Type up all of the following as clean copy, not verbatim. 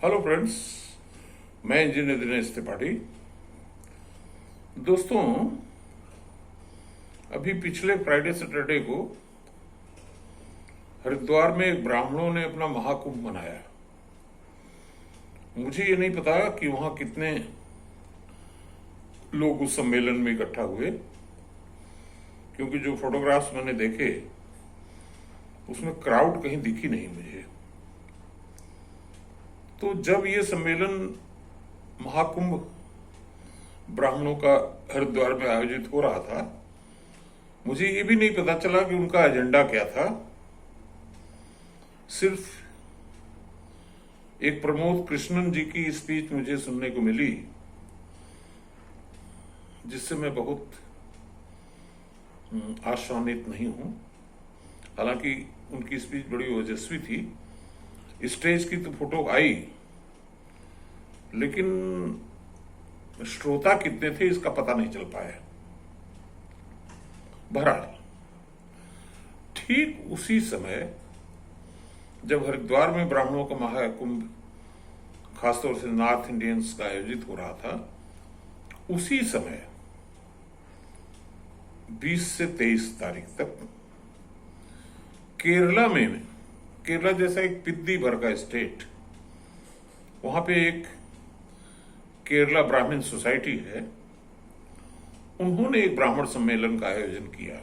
Hello friends, मैं engineer Dinesh Tripathi. दोस्तों, अभी पिछले फ्राइडे सैटरडे को हरिद्वार में ब्राह्मणों ने अपना महाकुंभ मनाया। मुझे ये नहीं पता कि वहां कितने लोग उस सम्मेलन में इकट्ठा हुए, क्योंकि जो फोटोग्राफ्स मैंने देखे उसमें क्राउड कहीं दिखी नहीं मुझे। तो जब ये सम्मेलन महाकुंभ ब्राह्मणों का हरिद्वार में आयोजित हो रहा था, मुझे ये भी नहीं पता चला कि उनका एजेंडा क्या था। सिर्फ एक प्रमोद कृष्णन जी की स्पीच मुझे सुनने को मिली, जिससे मैं बहुत आशान्वित नहीं हूं। हालांकि उनकी स्पीच बड़ी ओजस्वी थी, स्टेज की तो फोटो आई, लेकिन श्रोता कितने थे इसका पता नहीं चल पाया। बहरहाल, ठीक उसी समय जब हरिद्वार में ब्राह्मणों का महाकुंभ खासतौर से नॉर्थ इंडियंस का आयोजित हो रहा था, उसी समय 20 से 23 तारीख तक केरला जैसा एक पिद्दी भर का स्टेट, वहां पे एक केरला ब्राह्मण सोसाइटी है, उन्होंने एक ब्राह्मण सम्मेलन का आयोजन किया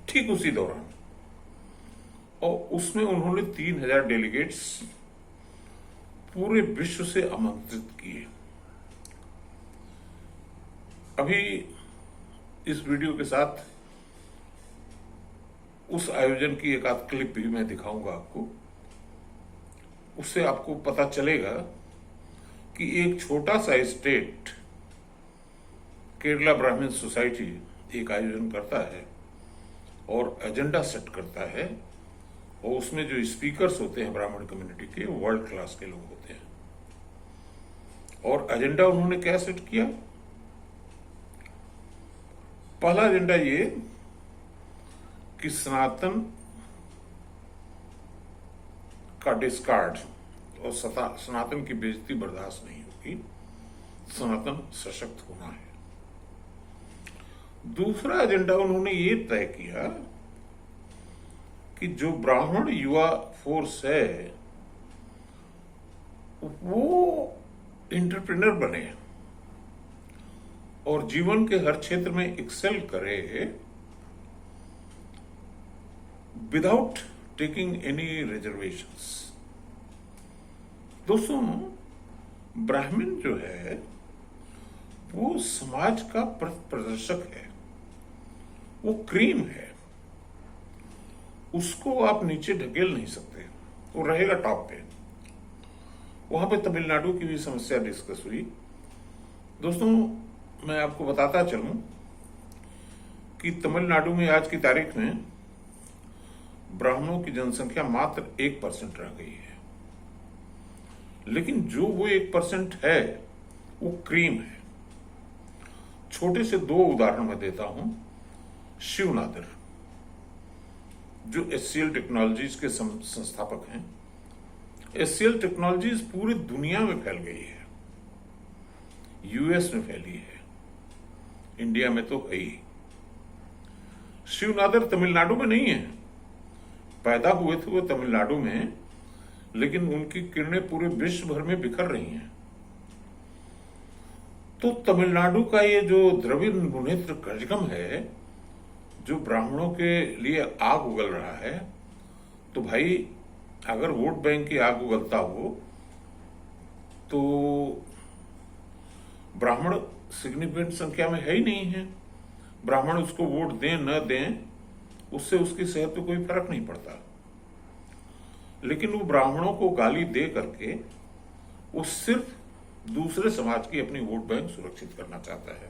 ठीक उसी दौरान, और उसमें उन्होंने 3000 डेलीगेट्स पूरे विश्व से आमंत्रित किए। अभी इस वीडियो के साथ उस आयोजन की एक आध क्लिप भी मैं दिखाऊंगा आपको। उससे आपको पता चलेगा कि एक छोटा सा स्टेट केरला ब्राह्मण सोसाइटी एक आयोजन करता है और एजेंडा सेट करता है, और उसमें जो स्पीकर्स होते हैं ब्राह्मण कम्युनिटी के, वर्ल्ड क्लास के लोग होते हैं। और एजेंडा उन्होंने क्या सेट किया? पहला एजेंडा ये कि सनातन का डिस्कार्ड और सनातन की बेइज्जती बर्दाश्त नहीं होगी, सनातन सशक्त होना है। दूसरा एजेंडा उन्होंने ये तय किया कि जो ब्राह्मण युवा फोर्स है वो एंटरप्रेन्योर बने और जीवन के हर क्षेत्र में एक्सेल करे विदाउट टेकिंग एनी रिजर्वेशंस। दोस्तों, ब्राह्मण जो है वो समाज का प्रदर्शक है, वो क्रीम है, उसको आप नीचे ढकेल नहीं सकते, वो रहेगा टॉप पे। वहां पे तमिलनाडु की भी समस्या डिस्कस हुई। दोस्तों, मैं आपको बताता चलूं कि तमिलनाडु में आज की तारीख में ब्राह्मणों की जनसंख्या मात्र 1% रह गई है, लेकिन जो वो 1% है वो क्रीम है। छोटे से 2 उदाहरण मैं देता हूं। शिवनादर, जो HCL टेक्नोलॉजीज के संस्थापक हैं। HCL टेक्नोलॉजीज पूरी दुनिया में फैल गई है, US में फैली है, इंडिया में तो है ही। शिवनादर तमिलनाडु में नहीं है, पैदा हुए थे वो तमिलनाडु में, लेकिन उनकी किरणें पूरे विश्व भर में बिखर रही हैं। तो तमिलनाडु का ये जो द्रविड़ मुनेत्र कजगम है, जो ब्राह्मणों के लिए आग उगल रहा है, तो भाई अगर वोट बैंक की आग उगलता हो तो ब्राह्मण सिग्निफिकेंट संख्या में है ही नहीं है। ब्राह्मण उसको वोट दें न दें, उससे उसकी सेहत पे कोई फर्क नहीं पड़ता, लेकिन वो ब्राह्मणों को गाली दे करके वो सिर्फ दूसरे समाज की अपनी वोट बैंक सुरक्षित करना चाहता है।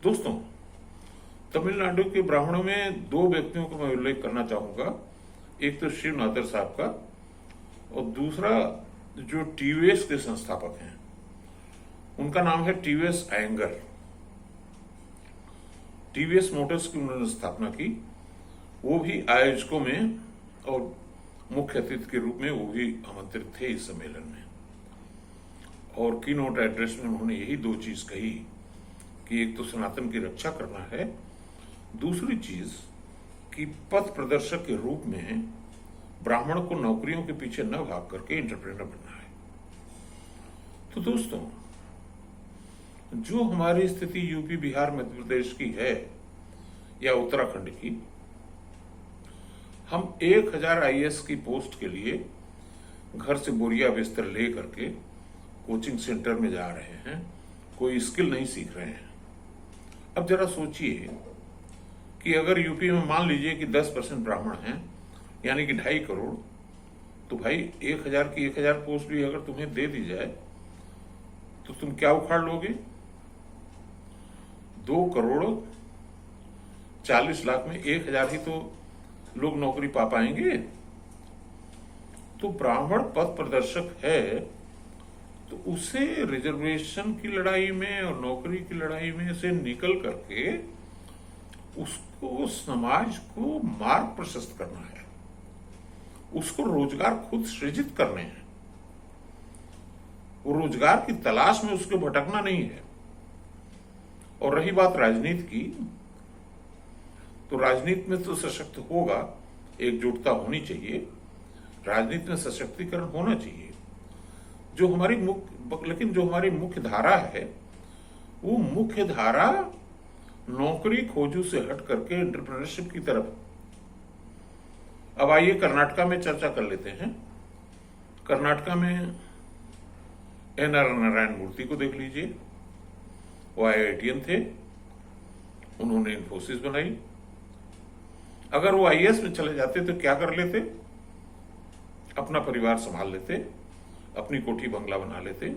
दोस्तों, तमिलनाडु के ब्राह्मणों में 2 व्यक्तियों को मैं उल्लेख करना चाहूंगा। एक तो शिवनादर साहब का, और दूसरा जो TVS के संस्थापक हैं, उनका नाम है TVS अयंगर। TVS मोटर्स की उन्होंने स्थापना की, वो भी आयोजकों में और मुख्य अतिथि के रूप में वो भी आमंत्रित थे इस सम्मेलन में। और की नोट एड्रेस में उन्होंने यही दो चीज कही कि एक तो सनातन की रक्षा करना है, दूसरी चीज कि पथ प्रदर्शक के रूप में ब्राह्मण को नौकरियों के पीछे न भाग करके एंटरप्रेन्योर बनना है। तो दोस्तों, जो हमारी स्थिति यूपी, बिहार, मध्य प्रदेश की है या उत्तराखंड की, हम 1000 IAS की पोस्ट के लिए घर से बोरिया बिस्तर ले करके कोचिंग सेंटर में जा रहे हैं, कोई स्किल नहीं सीख रहे हैं। अब जरा सोचिए कि अगर यूपी में मान लीजिए कि 10% ब्राह्मण हैं, यानी कि 2.5 करोड़, तो भाई 1000 की 1000 पोस्ट भी अगर तुम्हें दे दी जाए तो तुम क्या उखाड़ लोगे? 2 करोड़ 40 लाख में 1000 ही तो लोग नौकरी पा पाएंगे। तो ब्राह्मण पथ प्रदर्शक है तो उसे रिजर्वेशन की लड़ाई में और नौकरी की लड़ाई में से निकल करके उसको समाज को मार्ग प्रशस्त करना है, उसको रोजगार खुद सृजित करने हैं। वो रोजगार की तलाश में उसको भटकना नहीं है। और रही बात राजनीति की, तो राजनीति में तो सशक्त होगा, एकजुटता होनी चाहिए, राजनीति में सशक्तिकरण होना चाहिए। लेकिन जो हमारी मुख्य धारा है, वो मुख्य धारा नौकरी खोजू से हट करके एंटरप्रेन्योरशिप की तरफ। अब आइए कर्नाटका में चर्चा कर लेते हैं। कर्नाटका में NR नारायण मूर्ति को देख लीजिए, वो IITian थे, उन्होंने इन्फोसिस बनाई। अगर वो IAS में चले जाते तो क्या कर लेते? अपना परिवार संभाल लेते, अपनी कोठी बंगला बना लेते,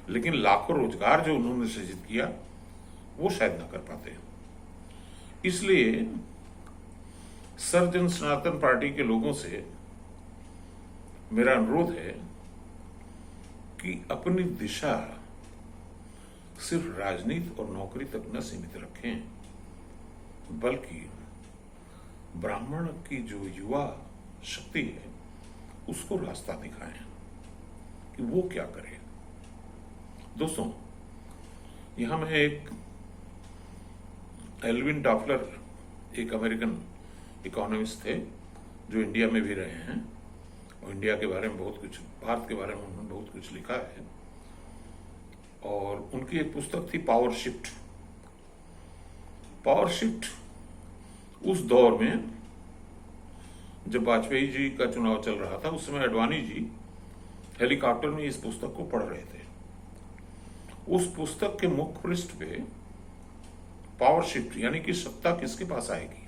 लेकिन लाखों रोजगार जो उन्होंने सृजित किया वो शायद ना कर पाते। इसलिए सर्वजन सनातन पार्टी के लोगों से मेरा अनुरोध है कि अपनी दिशा सिर्फ राजनीति और नौकरी तक न सीमित रखें, बल्कि ब्राह्मण की जो युवा शक्ति है उसको रास्ता दिखाएं कि वो क्या करे। दोस्तों, यहां मैं एक एल्विन टॉफलर, एक अमेरिकन इकोनॉमिस्ट थे जो इंडिया में भी रहे हैं और इंडिया के बारे में बहुत कुछ, भारत के बारे में उन्होंने बहुत कुछ लिखा है। और उनकी एक पुस्तक थी पावर शिफ्ट। पावर शिफ्ट उस दौर में जब वाजपेयी जी का चुनाव चल रहा था, उस समय अडवाणी जी हेलीकॉप्टर में इस पुस्तक को पढ़ रहे थे। उस पुस्तक के मुख्य पृष्ठ पे पावर शिफ्ट यानी कि सत्ता किसके पास आएगी,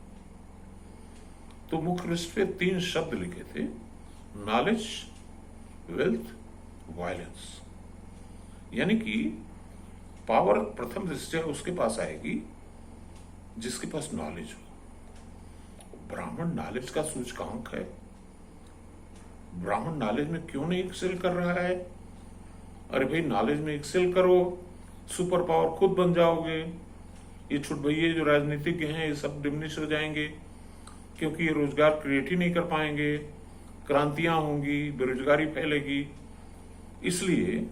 तो मुख्य पृष्ठ पे 3 शब्द लिखे थे, नॉलेज, वेल्थ, वायलेंस। यानी कि पावर प्रथम दृष्टया उसके पास आएगी जिसके पास नॉलेज हो। ब्राह्मण नॉलेज का सूचकांक है। ब्राह्मण नॉलेज में क्यों नहीं एक्सेल कर रहा है? अरे भाई, नॉलेज में एक्सेल करो, सुपर पावर खुद बन जाओगे। ये छुट भैये जो राजनीतिज्ञ हैं ये सब डिमिनिश हो जाएंगे, क्योंकि ये रोजगार क्रिएट ही नहीं कर पाएंगे, क्रांतियां होंगी, बेरोजगारी फैलेगी। इसलिए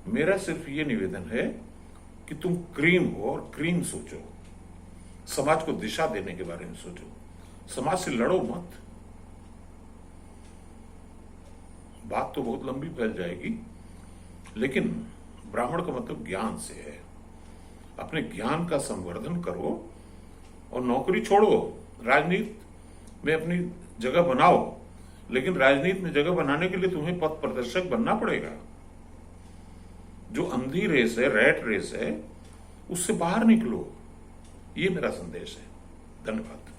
मेरा सिर्फ ये निवेदन है कि तुम क्रीम हो और क्रीम सोचो, समाज को दिशा देने के बारे में सोचो, समाज से लड़ो मत। बात तो बहुत लंबी फैल जाएगी, लेकिन ब्राह्मण का मतलब ज्ञान से है। अपने ज्ञान का संवर्धन करो और नौकरी छोड़ो, राजनीति में अपनी जगह बनाओ, लेकिन राजनीति में जगह बनाने के लिए तुम्हें पथ प्रदर्शक बनना पड़ेगा। जो अंधी रेस है, रैट रेस है, उससे बाहर निकलो। ये मेरा संदेश है। धन्यवाद।